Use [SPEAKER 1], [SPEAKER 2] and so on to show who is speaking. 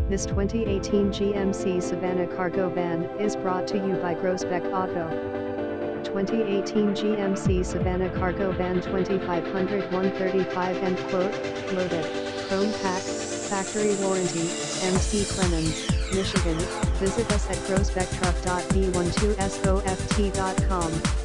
[SPEAKER 1] This 2018 GMC Savana cargo van is brought to you by Groesbeck Auto. 2018 GMC Savana cargo van 2500 135 end quote, loaded, chrome pack, factory warranty, MC Clemens, Michigan. Visit us at groesbecktruck.b12soft.com.